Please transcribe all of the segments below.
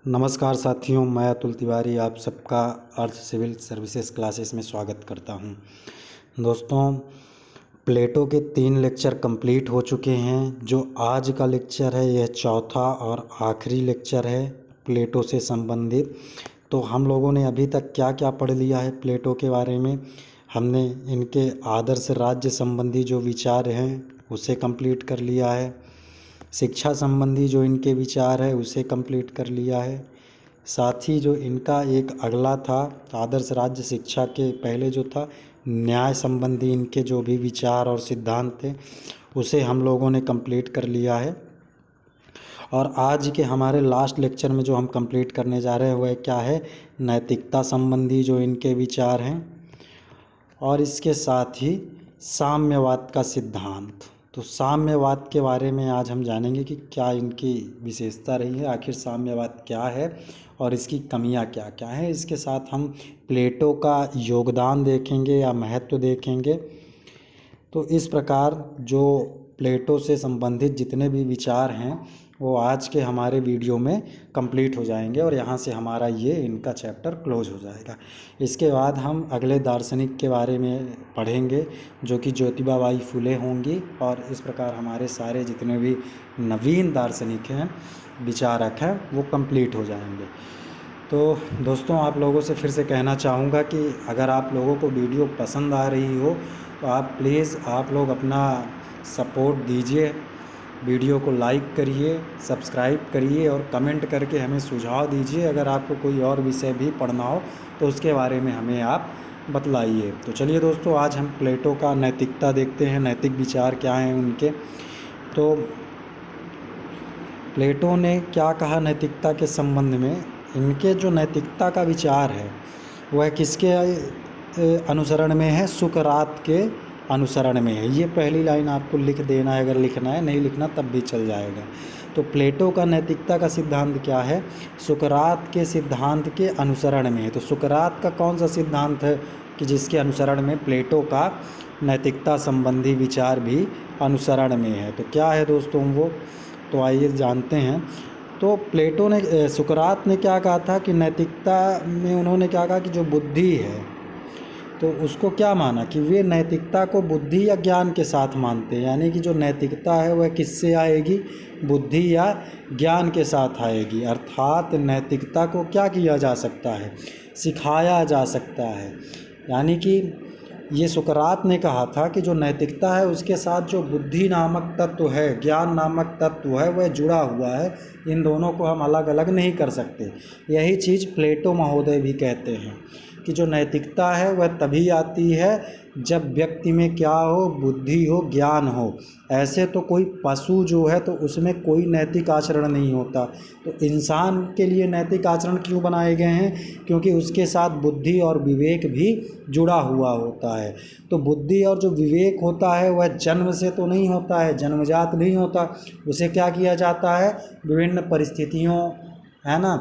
नमस्कार साथियों, मैं अतुल तिवारी आप सबका अर्थ सिविल सर्विसेज क्लासेस में स्वागत करता हूं। दोस्तों, प्लेटो के 3 लेक्चर कंप्लीट हो चुके हैं। जो आज का लेक्चर है यह चौथा और आखिरी लेक्चर है प्लेटो से संबंधित। तो हम लोगों ने अभी तक क्या क्या पढ़ लिया है प्लेटो के बारे में। हमने इनके आदर्श राज्य संबंधी जो विचार हैं उसे कंप्लीट कर लिया है। शिक्षा संबंधी जो इनके विचार है उसे कंप्लीट कर लिया है। साथ ही जो इनका एक अगला था आदर्श राज्य शिक्षा के पहले जो था न्याय संबंधी इनके जो भी विचार और सिद्धांत थे उसे हम लोगों ने कंप्लीट कर लिया है। और आज के हमारे लास्ट लेक्चर में जो हम कंप्लीट करने जा रहे हैं वह क्या है, नैतिकता संबंधी जो इनके विचार हैं और इसके साथ ही साम्यवाद का सिद्धांत। तो साम्यवाद के बारे में आज हम जानेंगे कि क्या इनकी विशेषता रही है, आखिर साम्यवाद क्या है और इसकी कमियां क्या क्या हैं। इसके साथ हम प्लेटो का योगदान देखेंगे या महत्व देखेंगे। तो इस प्रकार जो प्लेटो से संबंधित जितने भी विचार हैं वो आज के हमारे वीडियो में कंप्लीट हो जाएंगे और यहाँ से हमारा ये इनका चैप्टर क्लोज हो जाएगा। इसके बाद हम अगले दार्शनिक के बारे में पढ़ेंगे जो कि ज्योतिबा बाई फुले होंगी और इस प्रकार हमारे सारे जितने भी नवीन दार्शनिक हैं, विचारक हैं, वो कंप्लीट हो जाएंगे। तो दोस्तों, आप लोगों से फिर से कहना चाहूँगा कि अगर आप लोगों को वीडियो पसंद आ रही हो तो आप प्लीज़ आप लोग अपना सपोर्ट दीजिए, वीडियो को लाइक करिए, सब्सक्राइब करिए और कमेंट करके हमें सुझाव दीजिए। अगर आपको कोई और विषय भी पढ़ना हो तो उसके बारे में हमें आप बतलाइए। तो चलिए दोस्तों, आज हम प्लेटो का नैतिकता देखते हैं, नैतिक विचार क्या हैं उनके। तो प्लेटो ने क्या कहा नैतिकता के संबंध में। इनके जो नैतिकता का विचार है वह किसके अनुसरण में है, सुकरात के अनुसरण में है। ये पहली लाइन आपको लिख देना है, अगर लिखना है, नहीं लिखना तब भी चल जाएगा। तो प्लेटो का नैतिकता का सिद्धांत क्या है, सुकरात के सिद्धांत के अनुसरण में है। तो सुकरात का कौन सा सिद्धांत है कि जिसके अनुसरण में प्लेटो का नैतिकता संबंधी विचार भी अनुसरण में है। तो क्या है दोस्तों वो, तो आइए जानते हैं। तो प्लेटो ने सुकरात ने क्या कहा था कि नैतिकता में उन्होंने क्या कहा कि जो बुद्धि है तो उसको क्या माना कि वे नैतिकता को बुद्धि या ज्ञान के साथ मानते हैं। यानी कि जो नैतिकता है वह किससे आएगी, बुद्धि या ज्ञान के साथ आएगी। अर्थात नैतिकता को क्या किया जा सकता है, सिखाया जा सकता है। यानी कि ये सुकरात ने कहा था कि जो नैतिकता है उसके साथ जो बुद्धि नामक तत्व है, ज्ञान नामक तत्व है, वह जुड़ा हुआ है। इन दोनों को हम अलग अलग नहीं कर सकते। यही चीज़ प्लेटो महोदय भी कहते हैं कि जो नैतिकता है वह तभी आती है जब व्यक्ति में क्या हो, बुद्धि हो, ज्ञान हो। ऐसे तो कोई पशु जो है तो उसमें कोई नैतिक आचरण नहीं होता। तो इंसान के लिए नैतिक आचरण क्यों बनाए गए हैं, क्योंकि उसके साथ बुद्धि और विवेक भी जुड़ा हुआ होता है। तो बुद्धि और जो विवेक होता है वह जन्म से तो नहीं होता है, जन्मजात नहीं होता। उसे क्या किया जाता है, विभिन्न परिस्थितियों, है ना,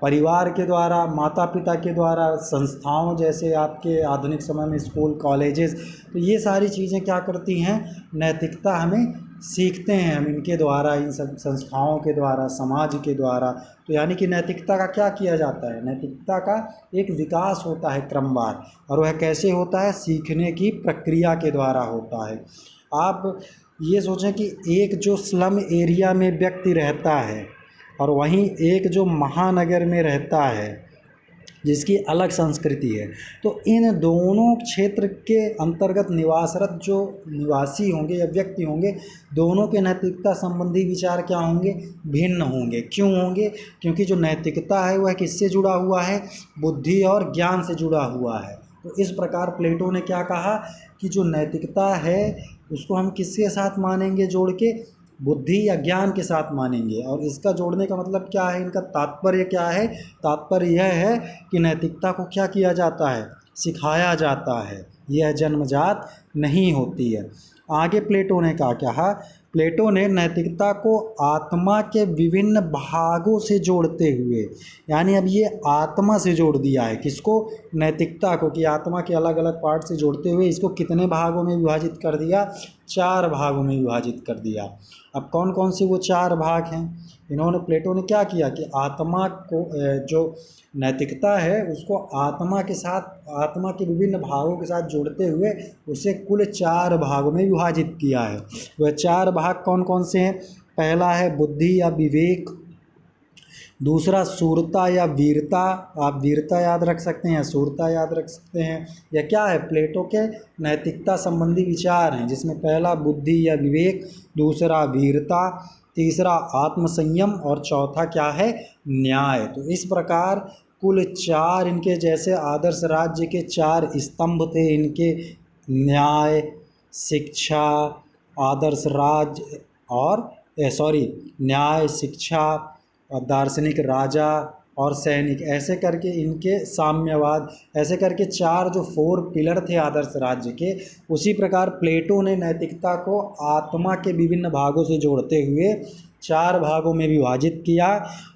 परिवार के द्वारा, माता पिता के द्वारा, संस्थाओं जैसे आपके आधुनिक समय में स्कूल, कॉलेजेस, तो ये सारी चीज़ें क्या करती हैं, नैतिकता हमें सीखते हैं हम इनके द्वारा, इन सब संस्थाओं के द्वारा, समाज के द्वारा। तो यानी कि नैतिकता का क्या किया जाता है, नैतिकता का एक विकास होता है क्रमवार, और वह कैसे होता है, सीखने की प्रक्रिया के द्वारा होता है। आप ये सोचें कि एक जो स्लम एरिया में व्यक्ति रहता है और वहीं एक जो महानगर में रहता है जिसकी अलग संस्कृति है, तो इन दोनों क्षेत्र के अंतर्गत निवासरत जो निवासी होंगे या व्यक्ति होंगे, दोनों के नैतिकता संबंधी विचार क्या होंगे, भिन्न होंगे। क्यों होंगे, क्योंकि जो नैतिकता है वह किससे जुड़ा हुआ है, बुद्धि और ज्ञान से जुड़ा हुआ है। तो इस प्रकार प्लेटो ने क्या कहा कि जो नैतिकता है उसको हम किसके साथ मानेंगे, जोड़ के बुद्धि या ज्ञान के साथ मानेंगे। और इसका जोड़ने का मतलब क्या है, इनका तात्पर्य क्या है, तात्पर्य यह है कि नैतिकता को क्या किया जाता है, सिखाया जाता है, यह जन्मजात नहीं होती है। आगे प्लेटो ने कहा, प्लेटो ने नैतिकता को आत्मा के विभिन्न भागों से जोड़ते हुए, यानी अब ये आत्मा से जोड़ दिया है किसको, नैतिकता को, कि आत्मा के अलग अलग पार्ट से जोड़ते हुए इसको कितने भागों में विभाजित कर दिया, 4 भागों में विभाजित कर दिया। अब कौन कौन से वो 4 भाग हैं? प्लेटो ने क्या किया कि आत्मा को जो नैतिकता है उसको आत्मा के साथ, आत्मा के विभिन्न भागों के साथ जोड़ते हुए उसे कुल 4 भागों में विभाजित किया है। वह 4 भाग कौन कौन से हैं? पहला है बुद्धि या विवेक, दूसरा शूरता या वीरता, आप वीरता याद रख सकते हैं या शूरता याद रख सकते हैं। यह क्या है? प्लेटो के नैतिकता संबंधी विचार हैं, जिसमें पहला बुद्धि या विवेक, दूसरा वीरता, तीसरा आत्मसंयम और चौथा क्या है? न्याय। तो इस प्रकार कुल 4 इनके जैसे आदर्श राज्य के 4 स्तंभ थे इनके, न्याय, शिक्षा, आदर्श राज्य और न्याय, शिक्षा और दार्शनिक, राजा और सैनिक, ऐसे करके इनके साम्यवाद, ऐसे करके 4 जो 4 पिलर थे आदर्श राज्य के। उसी प्रकार प्लेटो ने नैतिकता को आत्मा के विभिन्न भागों से जोड़ते हुए 4 भागों में विभाजित किया,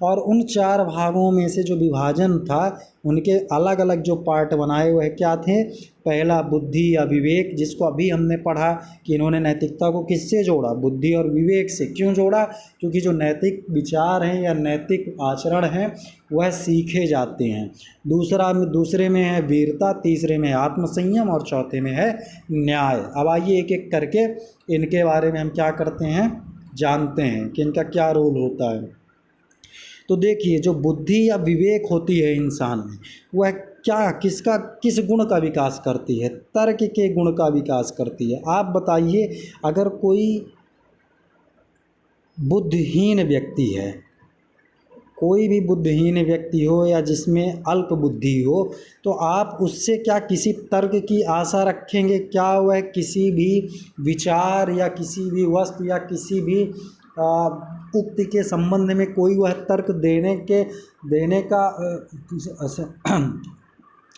और उन 4 भागों में से जो विभाजन था उनके अलग अलग जो पार्ट बनाए हुए क्या थे? पहला बुद्धि या विवेक, जिसको अभी हमने पढ़ा कि इन्होंने नैतिकता को किससे जोड़ा? बुद्धि और विवेक से। क्यों जोड़ा? क्योंकि जो नैतिक विचार हैं या नैतिक आचरण हैं वह सीखे जाते हैं। दूसरे में है वीरता, तीसरे में है आत्मसंयम और चौथे में है न्याय। अब आइए एक एक करके इनके बारे में हम क्या करते हैं, जानते हैं कि इनका क्या रोल होता है। तो देखिए, जो बुद्धि या विवेक होती है इंसान में, वह क्या किस गुण का विकास करती है? तर्क के गुण का विकास करती है। आप बताइए, अगर कोई बुद्धिहीन व्यक्ति है, कोई भी बुद्धिहीन व्यक्ति हो या जिसमें अल्प बुद्धि हो, तो आप उससे क्या किसी तर्क की आशा रखेंगे? क्या वह किसी भी विचार या किसी भी वस्तु या किसी भी उक्ति के संबंध में कोई वह तर्क देने का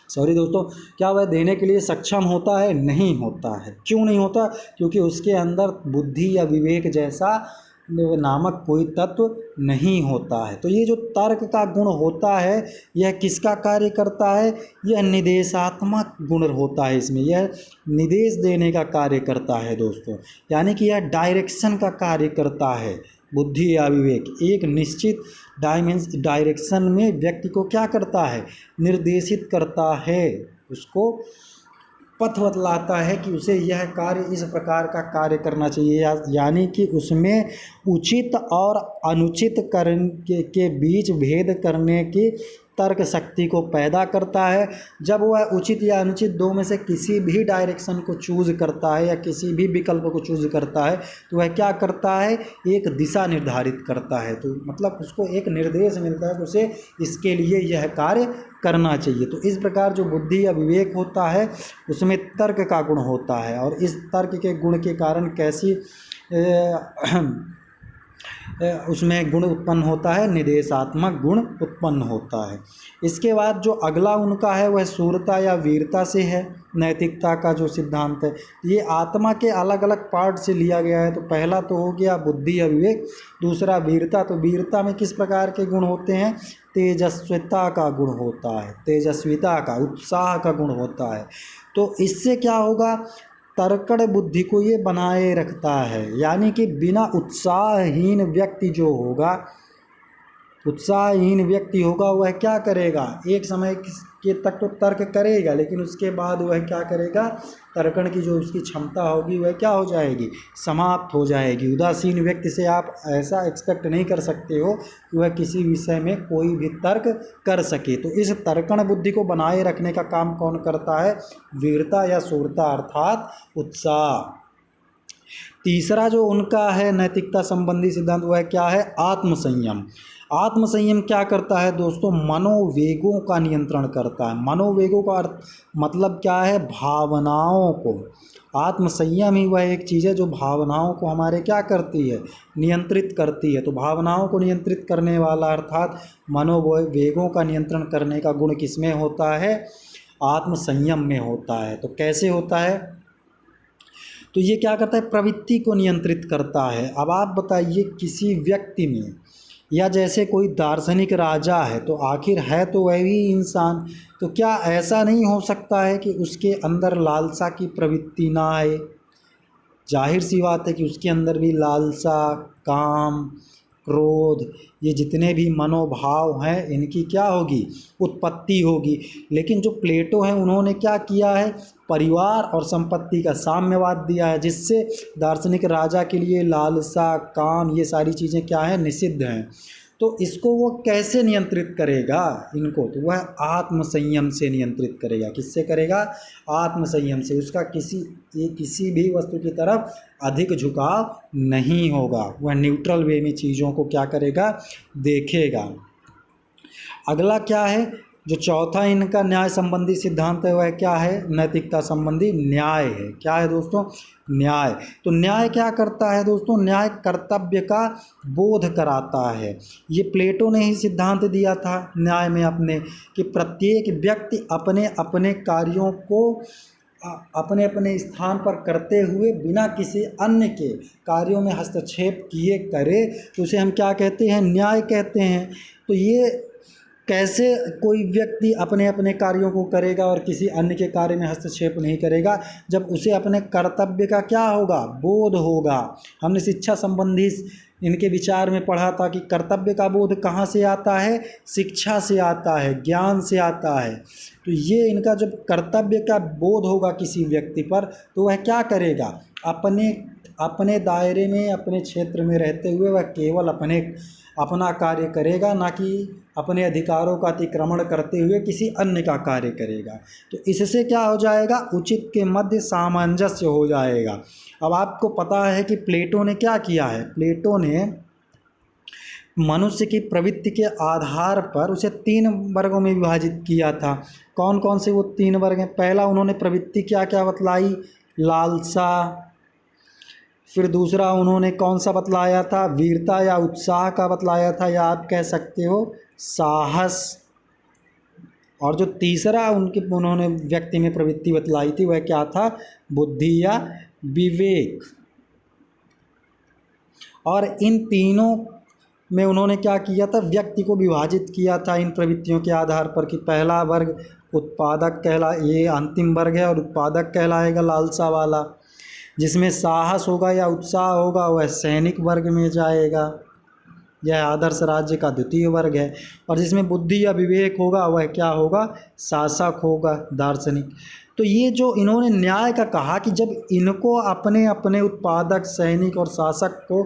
दोस्तों, क्या वह देने के लिए सक्षम होता है? नहीं होता है। क्यों नहीं होता? क्योंकि उसके अंदर बुद्धि या विवेक जैसा नामक कोई तत्व नहीं होता है। तो ये जो तर्क का गुण होता है, यह किसका कार्य करता है? यह निर्देशात्मक गुण होता है इसमें, यह निर्देश देने का कार्य करता है दोस्तों, यानी कि यह डायरेक्शन का कार्य करता है। बुद्धि या विवेक एक निश्चित डायरेक्शन में व्यक्ति को क्या करता है? निर्देशित करता है, उसको पथ बतलाता है कि उसे यह कार्य इस प्रकार का कार्य करना चाहिए, यानी कि उसमें उचित और अनुचित के बीच भेद करने की तर्क शक्ति को पैदा करता है। जब वह उचित या अनुचित दो में से किसी भी डायरेक्शन को चूज़ करता है या किसी भी विकल्प को चूज़ करता है, तो वह क्या करता है? एक दिशा निर्धारित करता है। तो मतलब उसको एक निर्देश मिलता है कि उसे इसके लिए यह कार्य करना चाहिए। तो इस प्रकार जो बुद्धि या विवेक होता है उसमें तर्क का गुण होता है, और इस तर्क के गुण के कारण कैसी उसमें गुण उत्पन्न होता है? निर्देशात्मक गुण उत्पन्न होता है। इसके बाद जो अगला उनका है वह शूरता या वीरता से है। नैतिकता का जो सिद्धांत है ये आत्मा के अलग अलग पार्ट से लिया गया है। तो पहला तो हो गया बुद्धि या विवेक, दूसरा वीरता। तो वीरता में किस प्रकार के गुण होते हैं? तेजस्विता का गुण होता है, तेजस्विता का, उत्साह का गुण होता है। तो इससे क्या होगा? तर्कड़ बुद्धि को ये बनाए रखता है, यानी कि बिना उत्साहहीन व्यक्ति जो होगा, उत्साहहीन व्यक्ति होगा वह क्या करेगा? एक समय के तक तो तर्क करेगा, लेकिन उसके बाद वह क्या करेगा? तर्कण की जो उसकी क्षमता होगी वह क्या हो जाएगी? समाप्त हो जाएगी। उदासीन व्यक्ति से आप ऐसा एक्सपेक्ट नहीं कर सकते हो कि वह किसी विषय में कोई भी तर्क कर सके। तो इस तर्कण बुद्धि को बनाए रखने का काम कौन करता है? वीरता या शूरता, अर्थात उत्साह। तीसरा जो उनका है नैतिकता संबंधी सिद्धांत वह क्या है? आत्मसंयम। आत्मसंयम क्या करता है दोस्तों? मनोवेगों का नियंत्रण करता है। मनोवेगों का अर्थ मतलब क्या है? भावनाओं को। आत्मसंयम ही वह एक चीज़ है जो भावनाओं को हमारे क्या करती है? नियंत्रित करती है। तो भावनाओं को नियंत्रित करने वाला अर्थात मनोवेगों का नियंत्रण करने का गुण किसमें होता है? आत्मसंयम में होता है। तो कैसे होता है? तो ये क्या करता है? प्रवृत्ति को नियंत्रित करता है। अब आप बताइए, किसी व्यक्ति में, या जैसे कोई दार्शनिक राजा है तो आखिर है तो वह भी इंसान, तो क्या ऐसा नहीं हो सकता है कि उसके अंदर लालसा की प्रवृत्ति ना आए? जाहिर सी बात है कि उसके अंदर भी लालसा, काम, क्रोध, ये जितने भी मनोभाव हैं इनकी क्या होगी, उत्पत्ति होगी। लेकिन जो प्लेटो हैं उन्होंने क्या किया है, परिवार और संपत्ति का साम्यवाद दिया है, जिससे दार्शनिक राजा के लिए लालसा, काम, ये सारी चीज़ें क्या हैं, निषिद्ध हैं। तो इसको वो कैसे नियंत्रित करेगा इनको, तो वह आत्म संयम से नियंत्रित करेगा। किससे करेगा, आत्म संयम से। उसका किसी भी वस्तु की तरफ अधिक झुकाव नहीं होगा, वह न्यूट्रल वे में चीज़ों को क्या करेगा, देखेगा। अगला क्या है, जो चौथा इनका न्याय संबंधी सिद्धांत है वह क्या है, नैतिकता संबंधी न्याय है। क्या है दोस्तों, न्याय। तो न्याय क्या करता है दोस्तों, न्याय कर्तव्य का बोध कराता है। ये प्लेटो ने ही सिद्धांत दिया था न्याय में अपने, कि प्रत्येक व्यक्ति अपने अपने कार्यों को अपने अपने स्थान पर करते हुए बिना किसी अन्य के कार्यों में हस्तक्षेप किए करे, तो उसे हम क्या कहते हैं, न्याय कहते हैं। तो ये कैसे कोई व्यक्ति अपने अपने कार्यों को करेगा और किसी अन्य के कार्य में हस्तक्षेप नहीं करेगा, जब उसे अपने कर्तव्य का क्या होगा, बोध होगा। हमने शिक्षा संबंधी इनके विचार में पढ़ा था कि कर्तव्य का बोध कहाँ से आता है, शिक्षा से आता है, ज्ञान से आता है। तो ये इनका जब कर्तव्य का बोध होगा किसी व्यक्ति पर, तो वह क्या करेगा, अपने अपने दायरे में, अपने क्षेत्र में रहते हुए वह केवल अपना कार्य करेगा, ना कि अपने अधिकारों का अतिक्रमण करते हुए किसी अन्य का कार्य करेगा। तो इससे क्या हो जाएगा, उचित के मध्य सामंजस्य हो जाएगा। अब आपको पता है कि प्लेटो ने क्या किया है, प्लेटो ने मनुष्य की प्रवृत्ति के आधार पर उसे 3 वर्गों में विभाजित किया था। कौन कौन से वो 3 वर्ग हैं, पहला उन्होंने प्रवृत्ति क्या क्या बतलाई, लालसा। फिर दूसरा उन्होंने कौन सा बतलाया था, वीरता या उत्साह का बतलाया था, या आप कह सकते हो साहस। और जो तीसरा उन्होंने व्यक्ति में प्रवृत्ति बतलाई थी वह क्या था, बुद्धि या विवेक। और इन तीनों में उन्होंने क्या किया था, व्यक्ति को विभाजित किया था इन प्रवृत्तियों के आधार पर, कि पहला वर्ग उत्पादक ये अंतिम वर्ग है, और उत्पादक कहलाएगा लालसा वाला। जिसमें साहस होगा या उत्साह होगा वह सैनिक वर्ग में जाएगा, यह आदर्श राज्य का द्वितीय वर्ग है। और जिसमें बुद्धि या विवेक होगा वह क्या होगा, शासक होगा, दार्शनिक। तो ये जो इन्होंने न्याय का कहा कि जब इनको अपने अपने उत्पादक, सैनिक और शासक को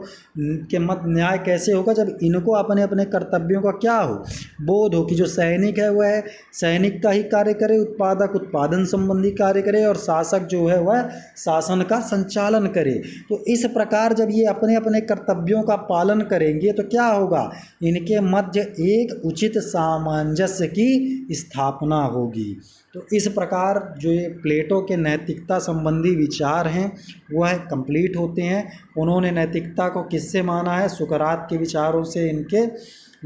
के मत न्याय कैसे होगा, जब इनको अपने अपने कर्तव्यों का क्या हो, बोध हो, कि जो सैनिक है वह सैनिक का ही कार्य करे, उत्पादक उत्पादन संबंधी कार्य करे, और शासक जो है वह शासन का संचालन करे। तो इस प्रकार जब ये अपने अपने कर्तव्यों का पालन करेंगे तो क्या होगा, इनके मध्य एक उचित सामंजस्य की स्थापना होगी। तो इस प्रकार जो ये प्लेटो के नैतिकता संबंधी विचार हैं वह कंप्लीट होते हैं। उन्होंने नैतिकता को किससे माना है, सुकरात के विचारों से इनके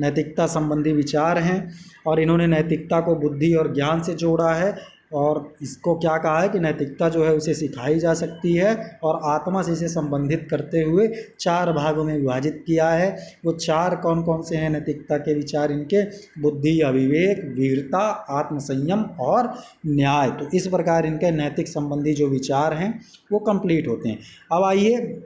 नैतिकता संबंधी विचार हैं। और इन्होंने नैतिकता को बुद्धि और ज्ञान से जोड़ा है, और इसको क्या कहा है कि नैतिकता जो है उसे सिखाई जा सकती है, और आत्मा से इसे संबंधित करते हुए 4 भागों में विभाजित किया है। वो 4 कौन कौन से हैं नैतिकता के विचार इनके, बुद्धि या विवेक, वीरता, आत्मसंयम और न्याय। तो इस प्रकार इनके नैतिक संबंधी जो विचार हैं वो कंप्लीट होते हैं। अब आइए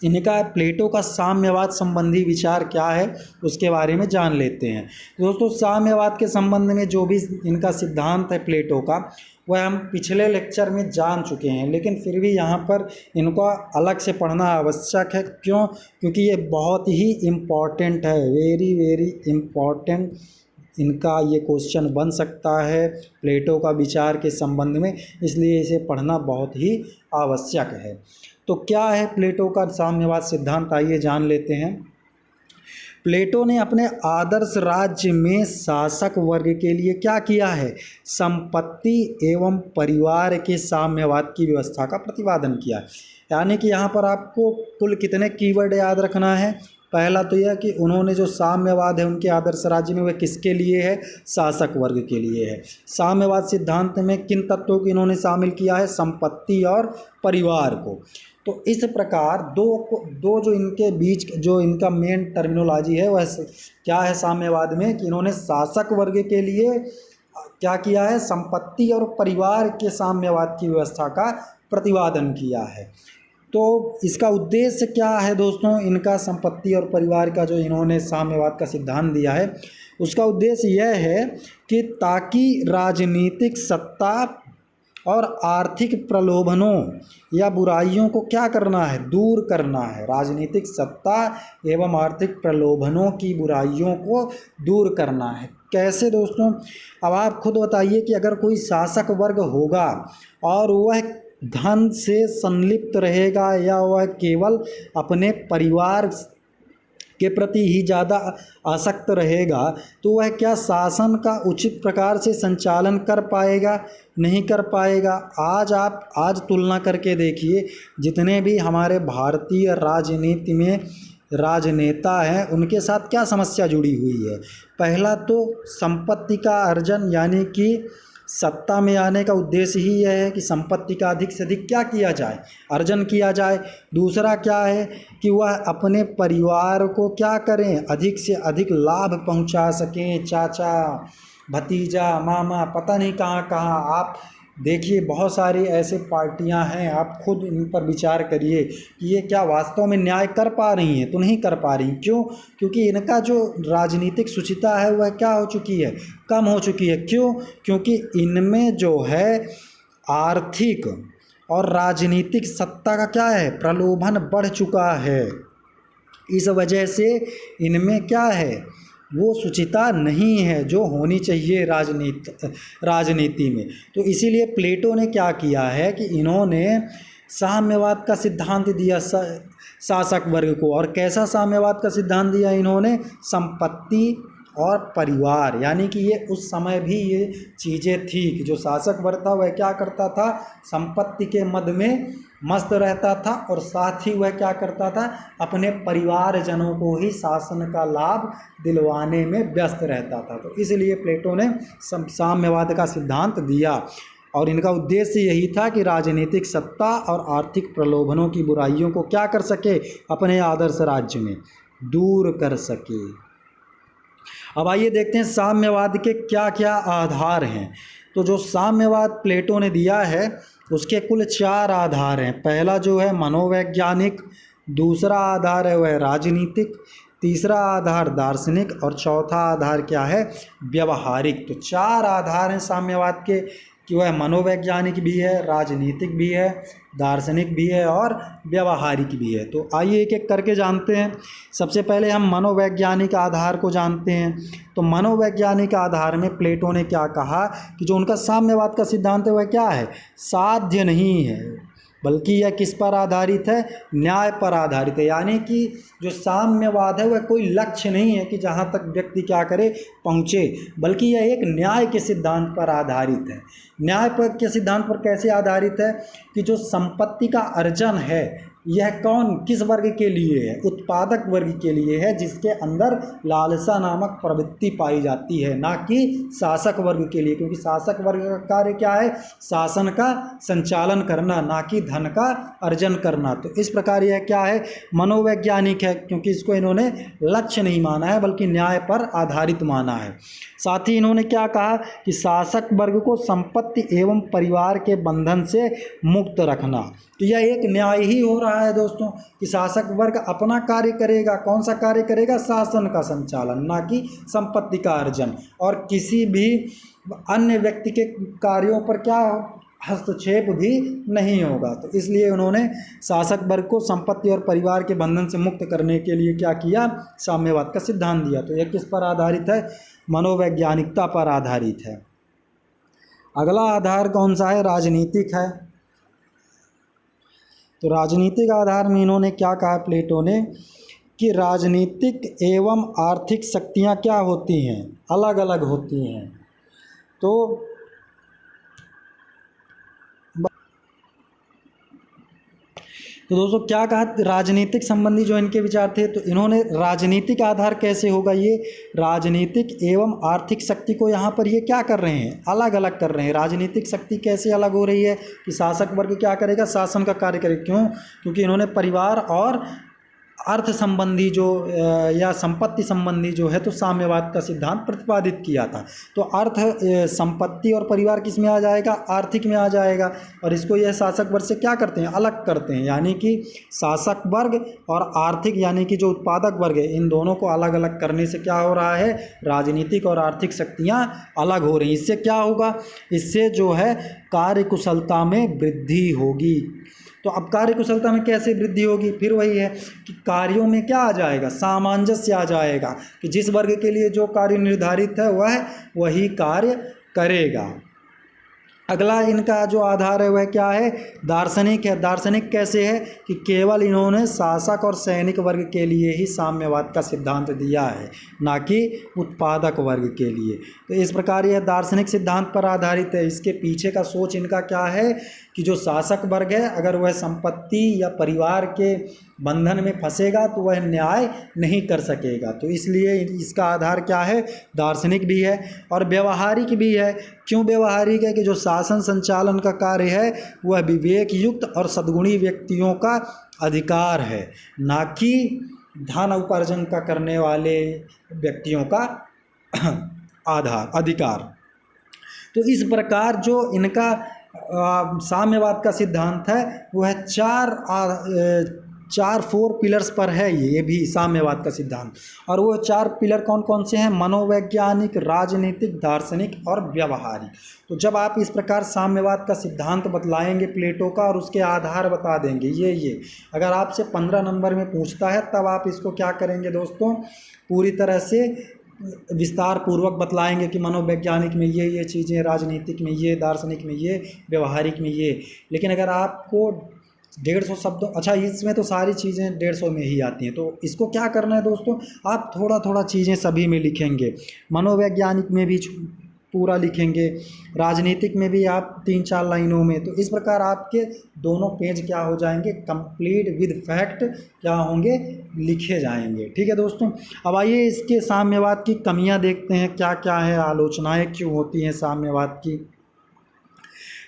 इनका प्लेटो का साम्यवाद संबंधी विचार क्या है उसके बारे में जान लेते हैं। दोस्तों, साम्यवाद के संबंध में जो भी इनका सिद्धांत है प्लेटो का, वह हम पिछले लेक्चर में जान चुके हैं, लेकिन फिर भी यहाँ पर इनको अलग से पढ़ना आवश्यक है। क्यों? क्योंकि ये बहुत ही इम्पॉर्टेंट है, वेरी वेरी इम्पॉर्टेंट। इनका ये क्वेश्चन बन सकता है प्लेटो का विचार के संबंध में, इसलिए इसे पढ़ना बहुत ही आवश्यक है। तो क्या है प्लेटो का साम्यवाद सिद्धांत, आइए जान लेते हैं। प्लेटो ने अपने आदर्श राज्य में शासक वर्ग के लिए क्या किया है, संपत्ति एवं परिवार के साम्यवाद की व्यवस्था का प्रतिपादन किया। यानी कि यहाँ पर आपको कुल कितने कीवर्ड याद रखना है। पहला तो यह कि उन्होंने जो साम्यवाद है उनके आदर्श राज्य में वह किसके लिए है, शासक वर्ग के लिए है। साम्यवाद सिद्धांत में किन तत्वों को इन्होंने शामिल किया है, संपत्ति और परिवार को। तो इस प्रकार दो जो इनके बीच जो इनका मेन टर्मिनोलॉजी है वह क्या है साम्यवाद में, कि इन्होंने शासक वर्ग के लिए क्या किया है, संपत्ति और परिवार के साम्यवाद की व्यवस्था का प्रतिपादन किया है। तो इसका उद्देश्य क्या है दोस्तों, इनका संपत्ति और परिवार का जो इन्होंने साम्यवाद का सिद्धांत दिया है, उसका उद्देश्य यह है कि ताकि राजनीतिक सत्ता और आर्थिक प्रलोभनों या बुराइयों को क्या करना है, दूर करना है। राजनीतिक सत्ता एवं आर्थिक प्रलोभनों की बुराइयों को दूर करना है। कैसे दोस्तों, अब आप खुद बताइए कि अगर कोई शासक वर्ग होगा और वह धन से संलिप्त रहेगा या वह केवल अपने परिवार के प्रति ही ज़्यादा आसक्त रहेगा, तो वह क्या शासन का उचित प्रकार से संचालन कर पाएगा? नहीं कर पाएगा। आज तुलना करके देखिए, जितने भी हमारे भारतीय राजनीति में राजनेता हैं, उनके साथ क्या समस्या जुड़ी हुई है। पहला तो संपत्ति का अर्जन, यानी कि सत्ता में आने का उद्देश्य ही यह है कि संपत्ति का अधिक से अधिक क्या किया जाए, अर्जन किया जाए। दूसरा क्या है कि वह अपने परिवार को क्या करें, अधिक से अधिक लाभ पहुंचा सकें। चाचा, भतीजा, मामा, पता नहीं कहाँ कहाँ आप देखिए, बहुत सारी ऐसे पार्टियां हैं, आप खुद इन पर विचार करिए कि ये क्या वास्तव में न्याय कर पा रही हैं? तो नहीं कर पा रही। क्यों? क्योंकि इनका जो राजनीतिक शुचिता है वह क्या हो चुकी है, कम हो चुकी है। क्यों? क्योंकि इनमें जो है आर्थिक और राजनीतिक सत्ता का क्या है, प्रलोभन बढ़ चुका है। इस वजह से इनमें क्या है, वो शुचिता नहीं है जो होनी चाहिए राजनीति में। तो इसीलिए प्लेटो ने क्या किया है कि इन्होंने साम्यवाद का सिद्धांत दिया शासक वर्ग को। और कैसा साम्यवाद का सिद्धांत दिया इन्होंने? संपत्ति और परिवार, यानी कि ये उस समय भी ये चीज़ें थी कि जो शासक वर्ग था वह क्या करता था, संपत्ति के मद में मस्त रहता था और साथ ही वह क्या करता था, अपने परिवारजनों को ही शासन का लाभ दिलवाने में व्यस्त रहता था। तो इसलिए प्लेटो ने साम्यवाद का सिद्धांत दिया और इनका उद्देश्य यही था कि राजनीतिक सत्ता और आर्थिक प्रलोभनों की बुराइयों को क्या कर सके, अपने आदर्श राज्य में दूर कर सके। अब आइए देखते हैं साम्यवाद के क्या क्या आधार हैं। तो जो साम्यवाद प्लेटो ने दिया है उसके कुल 4 आधार हैं। पहला जो है मनोवैज्ञानिक, दूसरा आधार है वह राजनीतिक, तीसरा आधार दार्शनिक और चौथा आधार क्या है, व्यवहारिक। तो 4 आधार हैं साम्यवाद के कि वह मनोवैज्ञानिक भी है, राजनीतिक भी है, दार्शनिक भी है और व्यवहारिक भी है। तो आइए एक एक करके जानते हैं। सबसे पहले हम मनोवैज्ञानिक आधार को जानते हैं। तो मनोवैज्ञानिक आधार में प्लेटो ने क्या कहा कि जो उनका साम्यवाद का सिद्धांत है वह क्या है, साध्य नहीं है, बल्कि यह किस पर आधारित है, न्याय पर आधारित है। यानी कि जो साम्यवाद है वह कोई लक्ष्य नहीं है कि जहाँ तक व्यक्ति क्या करे पहुँचे, बल्कि यह एक न्याय के सिद्धांत पर आधारित है। न्याय पर के सिद्धांत पर कैसे आधारित है कि जो संपत्ति का अर्जन है यह किस वर्ग के लिए है, उत्पादक वर्ग के लिए है, जिसके अंदर लालसा नामक प्रवृत्ति पाई जाती है, ना कि शासक वर्ग के लिए। क्योंकि शासक वर्ग का कार्य क्या है, शासन का संचालन करना, ना कि धन का अर्जन करना। तो इस प्रकार यह क्या है, मनोवैज्ञानिक है, क्योंकि इसको इन्होंने लक्ष्य नहीं माना है बल्कि न्याय पर आधारित माना है। साथ ही इन्होंने क्या कहा कि शासक वर्ग को संपत्ति एवं परिवार के बंधन से मुक्त रखना। तो यह एक न्याय ही हो रहा है दोस्तों कि शासक वर्ग अपना कार्य करेगा। कौन सा कार्य करेगा, शासन का संचालन, ना कि संपत्ति का अर्जन, और किसी भी अन्य व्यक्ति के कार्यों पर क्या हस्तक्षेप भी नहीं होगा। तो इसलिए उन्होंने शासक वर्ग को संपत्ति और परिवार के बंधन से मुक्त करने के लिए क्या किया, साम्यवाद का सिद्धांत दिया। तो यह किस पर आधारित है, मनोवैज्ञानिकता पर आधारित है। अगला आधार कौन सा है, राजनीतिक है। तो राजनीतिक आधार में इन्होंने क्या कहा प्लेटो ने कि राजनीतिक एवं आर्थिक शक्तियाँ क्या होती हैं, अलग अलग होती हैं। तो दोस्तों क्या कहा, राजनीतिक संबंधी जो इनके विचार थे, तो इन्होंने राजनीतिक आधार कैसे होगा, ये राजनीतिक एवं आर्थिक शक्ति को यहाँ पर ये क्या कर रहे हैं, अलग अलग कर रहे हैं। राजनीतिक शक्ति कैसे अलग हो रही है कि शासक वर्ग क्या करेगा, शासन का कार्य करेगा। क्यों? क्योंकि इन्होंने परिवार और अर्थ संबंधी जो या संपत्ति संबंधी जो है तो साम्यवाद का सिद्धांत प्रतिपादित किया था। तो अर्थ संपत्ति और परिवार किस में आ जाएगा, आर्थिक में आ जाएगा। और इसको यह शासक वर्ग से क्या करते हैं, अलग करते हैं, यानी कि शासक वर्ग और आर्थिक यानी कि जो उत्पादक वर्ग है, इन दोनों को अलग अलग करने से क्या हो रहा है, राजनीतिक और आर्थिक शक्तियाँ अलग हो रही हैं। इससे क्या होगा, इससे जो है कार्यकुशलता में वृद्धि होगी। तो अब कार्यकुशलता में कैसे वृद्धि होगी, फिर वही है कि कार्यों में क्या आ जाएगा, सामंजस्य आ जाएगा कि जिस वर्ग के लिए जो कार्य निर्धारित है वह वही कार्य करेगा। अगला इनका जो आधार है वह क्या है, दार्शनिक है। दार्शनिक कैसे है कि केवल इन्होंने शासक और सैनिक वर्ग के लिए ही साम्यवाद का सिद्धांत दिया है, ना कि उत्पादक वर्ग के लिए। तो इस प्रकार यह दार्शनिक सिद्धांत पर आधारित है। इसके पीछे का सोच इनका क्या है कि जो शासक वर्ग है अगर वह संपत्ति या परिवार के बंधन में फंसेगा तो वह न्याय नहीं कर सकेगा। तो इसलिए इसका आधार क्या है, दार्शनिक भी है और व्यवहारिक भी है। क्यों व्यवहारिक है कि जो शासन संचालन का कार्य है वह विवेक युक्त और सद्गुणी व्यक्तियों का अधिकार है, ना कि धन उपार्जन का करने वाले व्यक्तियों का अधिकार। तो इस प्रकार जो इनका साम्यवाद का सिद्धांत है वह चार फोर पिलर्स पर है। ये भी साम्यवाद का सिद्धांत, और वो चार पिलर कौन कौन से हैं, मनोवैज्ञानिक, राजनीतिक, दार्शनिक और व्यवहारिक। तो जब आप इस प्रकार साम्यवाद का सिद्धांत बतलाएंगे प्लेटो का और उसके आधार बता देंगे ये अगर आपसे 15 नंबर में पूछता है तब आप इसको क्या करेंगे दोस्तों, पूरी तरह से विस्तार पूर्वक बतलाएंगे कि मनोवैज्ञानिक में ये चीज़ें, राजनीतिक में ये, दार्शनिक में ये, व्यवहारिक में ये। लेकिन अगर आपको 150 शब्दों, अच्छा इसमें तो सारी चीज़ें 150 में ही आती हैं, तो इसको क्या करना है दोस्तों, आप थोड़ा थोड़ा चीज़ें सभी में लिखेंगे। मनोवैज्ञानिक में भी पूरा लिखेंगे, राजनीतिक में भी आप 3-4 लाइनों में। तो इस प्रकार आपके दोनों पेज क्या हो जाएंगे, कंप्लीट विद फैक्ट क्या होंगे, लिखे जाएंगे। ठीक है दोस्तों। अब आइए इसके साम्यवाद की कमियां देखते हैं, क्या क्या है, आलोचनाएं क्यों होती हैं साम्यवाद की।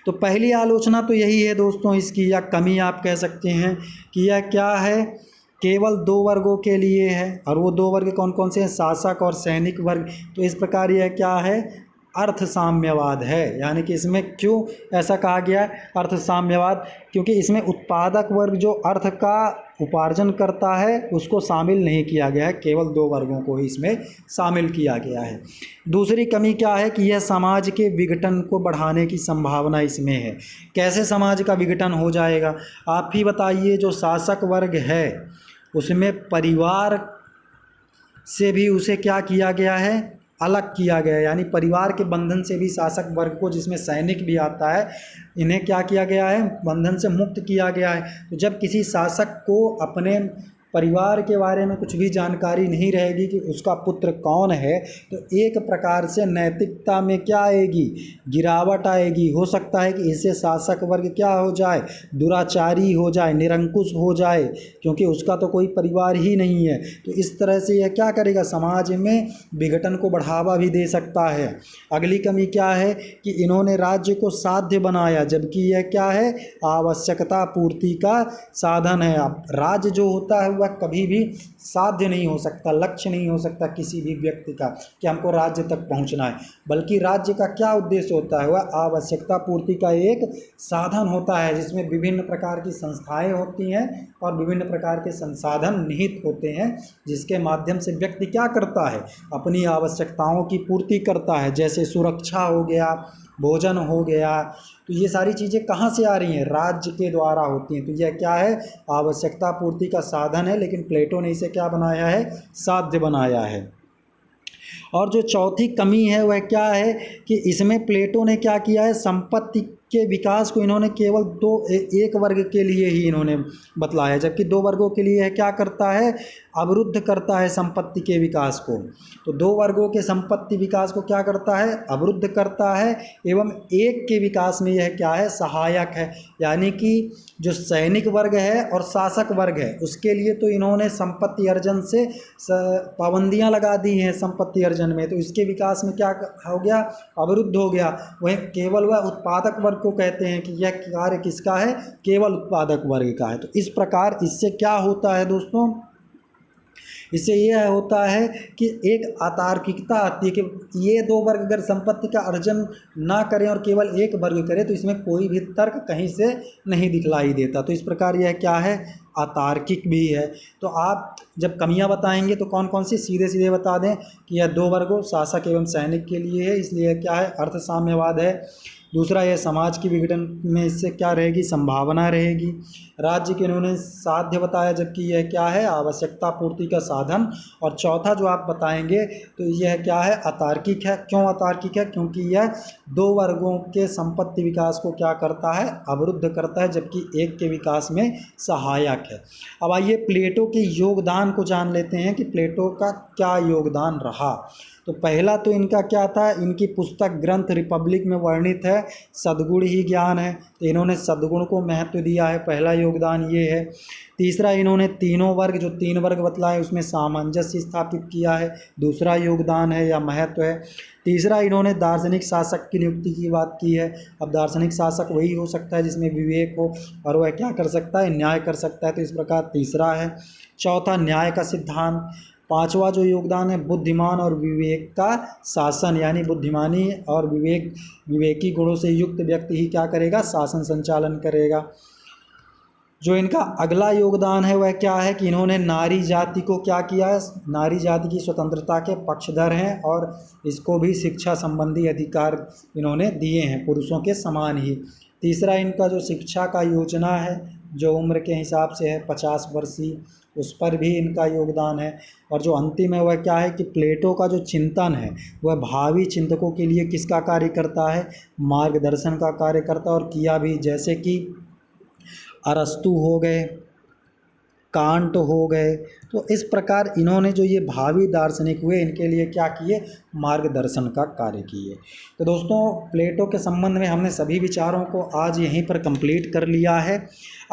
तो पहली आलोचना तो यही है दोस्तों इसकी, या कमी आप कह सकते हैं कि यह क्या है, केवल 2 वर्गों के लिए है। और वो 2 वर्ग कौन कौन से हैं, शासक और सैनिक वर्ग। तो इस प्रकार यह क्या है, अर्थ साम्यवाद है। यानी कि इसमें क्यों ऐसा कहा गया है अर्थ साम्यवाद, क्योंकि इसमें उत्पादक वर्ग जो अर्थ का उपार्जन करता है उसको शामिल नहीं किया गया है, केवल 2 वर्गों को ही इसमें शामिल किया गया है। दूसरी कमी क्या है कि यह समाज के विघटन को बढ़ाने की संभावना इसमें है। कैसे समाज का विघटन हो जाएगा, आप ही बताइए। जो शासक वर्ग है उसमें परिवार से भी उसे क्या किया गया है, अलग किया गया है। यानी परिवार के बंधन से भी शासक वर्ग को, जिसमें सैनिक भी आता है, इन्हें क्या किया गया है, बंधन से मुक्त किया गया है। तो जब किसी शासक को अपने परिवार के बारे में कुछ भी जानकारी नहीं रहेगी कि उसका पुत्र कौन है, तो एक प्रकार से नैतिकता में क्या आएगी, गिरावट आएगी। हो सकता है कि इससे शासक वर्ग क्या हो जाए, दुराचारी हो जाए, निरंकुश हो जाए, क्योंकि उसका तो कोई परिवार ही नहीं है। तो इस तरह से यह क्या करेगा, समाज में विघटन को बढ़ावा भी दे सकता है। अगली कमी क्या है कि इन्होंने राज्य को साध्य बनाया, जबकि यह क्या है, आवश्यकता पूर्ति का साधन है। अब राज्य जो होता है वह कभी भी साध्य नहीं हो सकता, लक्ष्य नहीं हो सकता किसी भी व्यक्ति का कि हमको राज्य तक पहुंचना है, बल्कि राज्य का क्या उद्देश्य होता है, वह आवश्यकता पूर्ति का एक साधन होता है, जिसमें विभिन्न प्रकार की संस्थाएं होती हैं और विभिन्न प्रकार के संसाधन निहित होते हैं, जिसके माध्यम से व्यक्ति क्या करता है, अपनी आवश्यकताओं की पूर्ति करता है। जैसे सुरक्षा हो गया, भोजन हो गया। तो ये सारी चीज़ें कहाँ से आ रही हैं, राज्य के द्वारा होती हैं। तो यह क्या है, आवश्यकता पूर्ति का साधन है, लेकिन प्लेटो ने इसे क्या बनाया है, साध्य बनाया है। और जो चौथी कमी है वह क्या है कि इसमें प्लेटो ने क्या किया है, संपत्ति के विकास को इन्होंने केवल एक वर्ग के लिए ही इन्होंने बतलाया, जबकि 2 वर्गों के लिए यह क्या करता है, अवरुद्ध करता है संपत्ति के विकास को। तो 2 वर्गों के संपत्ति विकास को क्या करता है, अवरुद्ध करता है, एवं एक के विकास में यह क्या है, सहायक है। यानी कि जो सैनिक वर्ग है और शासक वर्ग है उसके लिए तो इन्होंने संपत्ति अर्जन से पाबंदियां लगा दी हैं संपत्ति अर्जन में, तो इसके विकास में क्या हो गया, अवरुद्ध हो गया। वह केवल वह उत्पादक वर्ग को कहते हैं कि यह कार्य किसका है, केवल उत्पादक वर्ग का है। तो इस प्रकार इससे क्या होता है दोस्तों, इससे ये होता है कि एक अतार्किकता आती है कि ये दो वर्ग अगर संपत्ति का अर्जन ना करें और केवल एक वर्ग करे तो इसमें कोई भी तर्क कहीं से नहीं दिखलाई देता। तो इस प्रकार यह क्या है, अतार्किक भी है। तो आप जब कमियां बताएंगे तो कौन कौन सी सीधे सीधे बता दें कि यह दो वर्गों शासक एवं सैनिक के लिए है, इसलिए क्या है, अर्थ साम्यवाद है। दूसरा, यह समाज की विघटन में इससे क्या रहेगी, संभावना रहेगी। राज्य के इन्होंने साध्य बताया, जबकि यह क्या है, आवश्यकता पूर्ति का साधन। और चौथा जो आप बताएंगे तो यह क्या है, अतार्किक है। क्यों अतार्किक है, क्योंकि यह दो वर्गों के संपत्ति विकास को क्या करता है, अवरुद्ध करता है, जबकि एक के विकास में सहायक है। अब आइए प्लेटो के योगदान को जान लेते हैं कि प्लेटो का क्या योगदान रहा। तो पहला तो इनका क्या था, इनकी पुस्तक ग्रंथ रिपब्लिक में वर्णित है सद्गुण ही ज्ञान है, तो इन्होंने सद्गुण को महत्व दिया है, पहला योगदान ये है। तीसरा, इन्होंने तीनों वर्ग, जो तीन वर्ग बतलाए उसमें सामंजस्य स्थापित किया है, दूसरा योगदान है या महत्व है। तीसरा, इन्होंने दार्शनिक शासक की नियुक्ति की बात की है। अब दार्शनिक शासक वही हो सकता है जिसमें विवेक हो और वह क्या कर सकता है, न्याय कर सकता है, तो इस प्रकार तीसरा है। चौथा, न्याय का सिद्धांत। पांचवा जो योगदान है, बुद्धिमान और विवेक का शासन, यानी बुद्धिमानी और विवेकी गुणों से युक्त व्यक्ति ही क्या करेगा, शासन संचालन करेगा। जो इनका अगला योगदान है वह क्या है कि इन्होंने नारी जाति को क्या किया है, नारी जाति की स्वतंत्रता के पक्षधर हैं और इसको भी शिक्षा संबंधी अधिकार इन्होंने दिए हैं पुरुषों के समान ही। तीसरा, इनका जो शिक्षा का योजना है जो उम्र के हिसाब से है 50 वर्षीय, उस पर भी इनका योगदान है। और जो अंतिम है वह क्या है कि प्लेटो का जो चिंतन है वह भावी चिंतकों के लिए किसका कार्य करता है, मार्गदर्शन का कार्य करता है, और किया भी, जैसे कि अरस्तु हो गए, कांट हो गए। तो इस प्रकार इन्होंने जो ये भावी दार्शनिक हुए इनके लिए क्या किए, मार्गदर्शन का कार्य किए। तो दोस्तों, प्लेटो के संबंध में हमने सभी विचारों को आज यहीं पर कंप्लीट कर लिया है।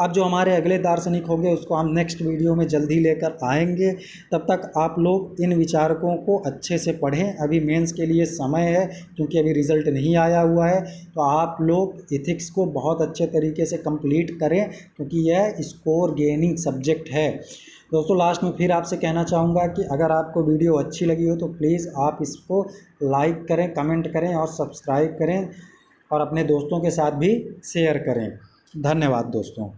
अब जो हमारे अगले दार्शनिक होंगे उसको हम नेक्स्ट वीडियो में जल्दी लेकर आएंगे। तब तक आप लोग इन विचारकों को अच्छे से पढ़ें, अभी मेंस के लिए समय है क्योंकि अभी रिज़ल्ट नहीं आया हुआ है। तो आप लोग इथिक्स को बहुत अच्छे तरीके से कंप्लीट करें क्योंकि यह स्कोर गेनिंग सब्जेक्ट है। दोस्तों, लास्ट में फिर आपसे कहना चाहूँगा कि अगर आपको वीडियो अच्छी लगी हो तो प्लीज़ आप इसको लाइक करें, कमेंट करें और सब्सक्राइब करें और अपने दोस्तों के साथ भी शेयर करें। धन्यवाद दोस्तों।